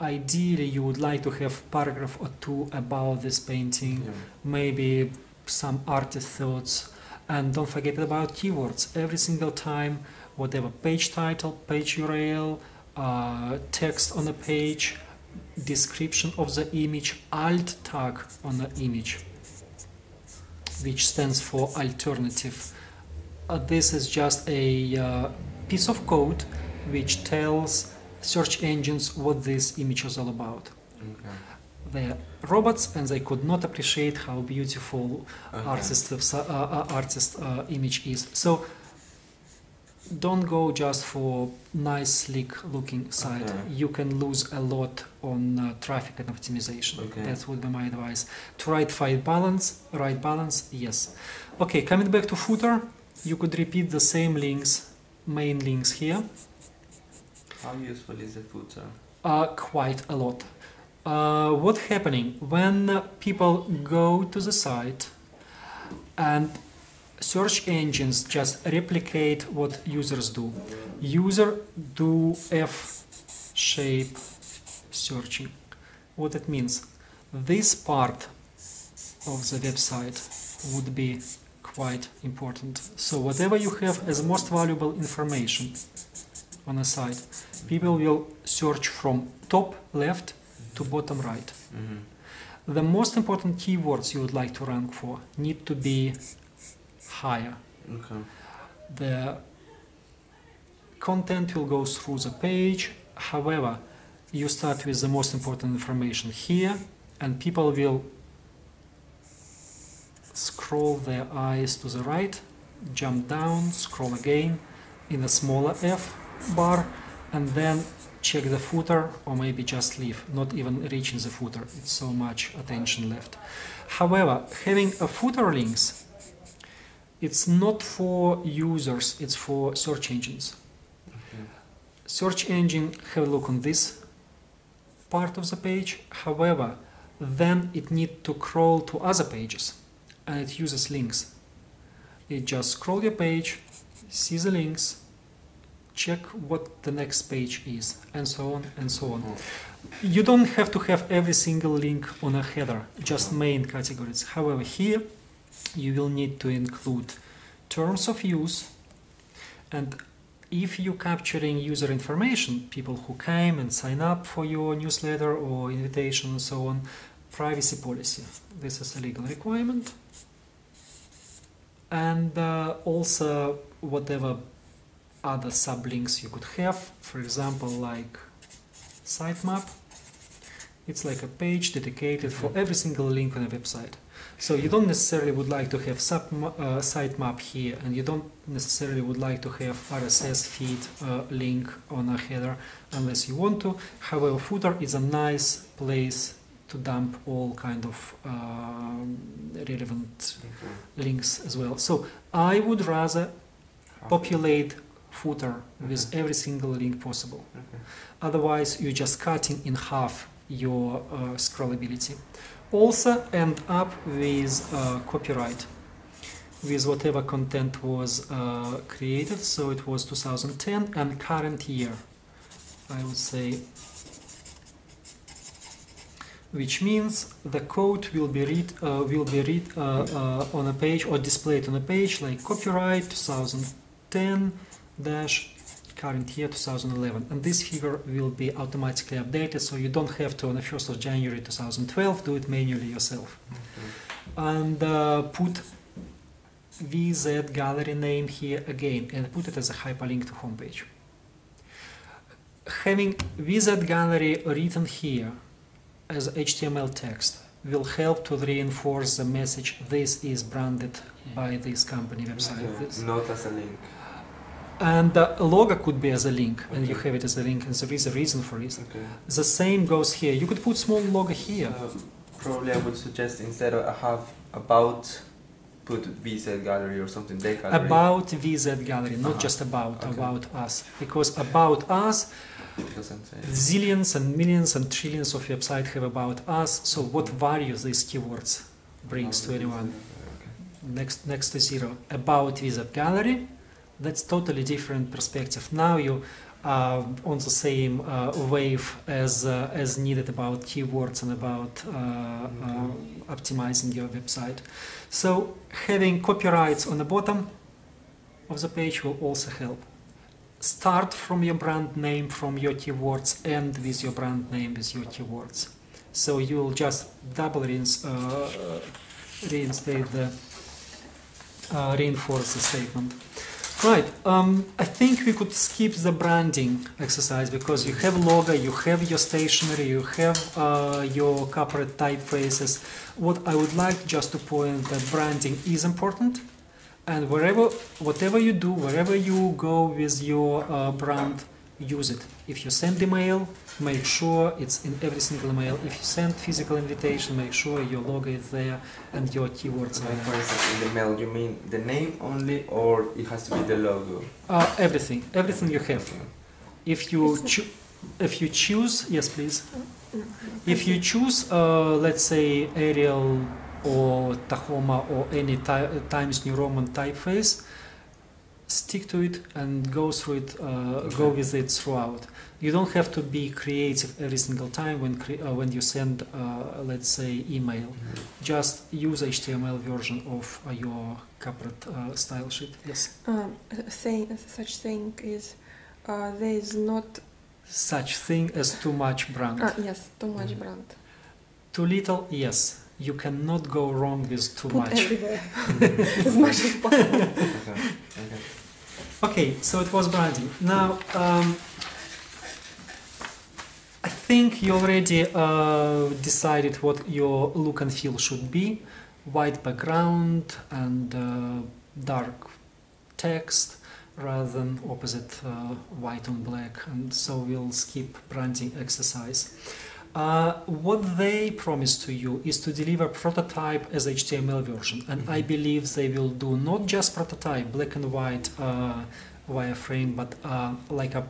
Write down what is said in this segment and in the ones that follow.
Ideally, you would like to have paragraph or two about this painting, maybe some artist thoughts, and don't forget about keywords. Every single time, whatever page title, page URL, text on the page, description of the image, alt tag on the image, which stands for alternative. This is just a piece of code which tells search engines what this image is all about. Okay. They're robots, and they could not appreciate how beautiful artist image is. So don't go just for nice, sleek looking site. Okay. You can lose a lot on traffic and optimization. Okay. That would be my advice. To right balance, yes. Okay, coming back to footer, you could repeat the same links, main links here. How useful is the footer? Quite a lot. What's happening when people go to the site and search engines just replicate what users do? User do F-shape searching. What it means? This part of the website would be quite important. So whatever you have as most valuable information on a site, people will search from top left to bottom right. Mm-hmm. The most important keywords you would like to rank for need to be higher. Okay. The content will go through the page. However, you start with the most important information here, and people will scroll their eyes to the right, jump down, scroll again in a smaller F bar, and then check the footer, or maybe just leave, not even reaching the footer. It's so much attention left. However, having a footer links, it's not for users, it's for search engines. Okay. Search engine have a look on this part of the page. However, then it needs to crawl to other pages, and it uses links. It just scroll your page, see the links, check what the next page is, and so on and so on. You don't have to have every single link on a header, just main categories. However, here you will need to include terms of use, and if you're capturing user information, people who came and sign up for your newsletter or invitation and so on, privacy policy. This is a legal requirement. And also whatever other sublinks you could have, for example, like sitemap. It's like a page dedicated for every single link on a website. So you don't necessarily would like to have sitemap here, and you don't necessarily would like to have RSS feed link on a header unless you want to. However, footer is a nice place to dump all kind of relevant links as well. So I would rather populate footer with every single link possible. Otherwise, you're just cutting in half your scrollability. Also end up with copyright, with whatever content was created. So it was 2010 and current year, I would say, which means the code will be read on a page or displayed on a page like copyright 2010 current year 2011, and this figure will be automatically updated, so you don't have to on the 1st of January 2012 do it manually yourself. And put VZ gallery name here again and put it as a hyperlink to homepage. Having VZ gallery written here as HTML text will help to reinforce the message this is branded by this company website. Not as a link. And the logo could be as a link, and you have it as a link, and there is a reason for it. The same goes here. You could put small logo here. Probably I would suggest instead of have about, put VZ gallery or something. Gallery. About VZ gallery, not just about us, because about us, zillions and millions and trillions of websites have about us. So what value these keywords brings to anyone? Next to zero. About VZ gallery. That's totally different perspective. Now you on the same wave as needed about keywords and about optimizing your website. So having copyrights on the bottom of the page will also help. Start from your brand name, from your keywords, end with your brand name, with your keywords. So you will just double reinforce the statement. Right, I think we could skip the branding exercise because you have logo, you have your stationery, you have your corporate typefaces. What I would like just to point that branding is important, and whatever you do, wherever you go with your brand, use it. If you send email, make sure it's in every single email. If you send physical invitation, make sure your logo is there and your keywords are there. For instance, in the mail, you mean the name only, or it has to be the logo? Everything you have. If you choose, yes, please. If you choose, let's say Arial or Tahoma or any Times New Roman typeface, stick to it and go through it, go with it throughout. You don't have to be creative every single time when you send, let's say, email. Just use HTML version of your corporate style sheet. Yes. Such thing is there is not such thing as too much brand. Yes, too much brand. Too little, yes. You cannot go wrong with too much. Everywhere. As much as possible. Okay, so it was branding. Now, I think you already decided what your look and feel should be. White background and dark text rather than opposite white on black. And so we'll skip branding exercise. What they promise to you is to deliver prototype as HTML version, and I believe they will do not just prototype, black and white wireframe, but like a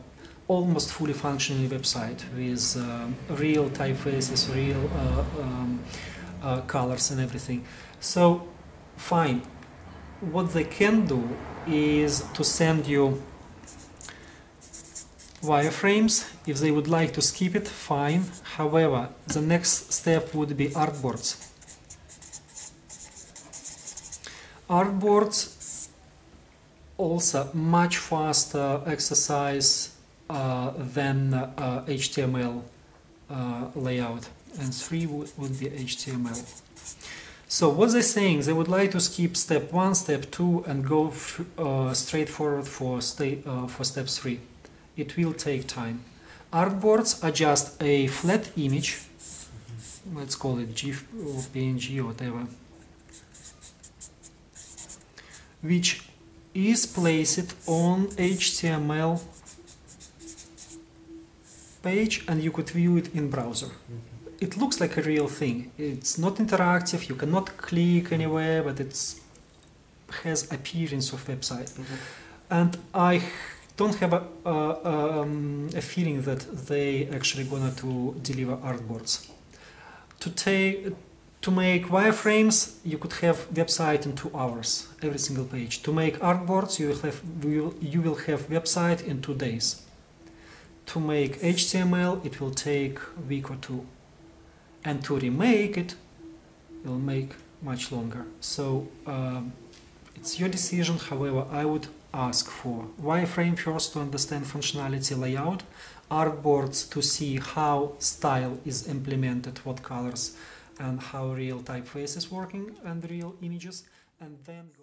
almost fully functioning website with real typefaces, real colors and everything. So, fine. What they can do is to send you wireframes. If they would like to skip it, fine. However, the next step would be artboards. Artboards also much faster exercise than HTML layout, and 3 would be HTML. So what they're saying, they would like to skip step 1, step 2, and go straight forward for step 3. It will take time. Artboards are just a flat image, let's call it GIF or PNG or whatever, which is placed on HTML page, and you could view it in browser. It looks like a real thing. It's not interactive, you cannot click anywhere, but it has appearance of website. And I don't have a feeling that they actually gonna to deliver artboards. To make wireframes, you could have website in 2 hours, every single page. To make artboards, you will have website in 2 days. To make HTML, it will take a week or 2. And to remake it, will make much longer. So it's your decision. However, I would ask for wireframe first to understand functionality, layout, artboards to see how style is implemented, what colors, and how real typeface is working and real images, and then go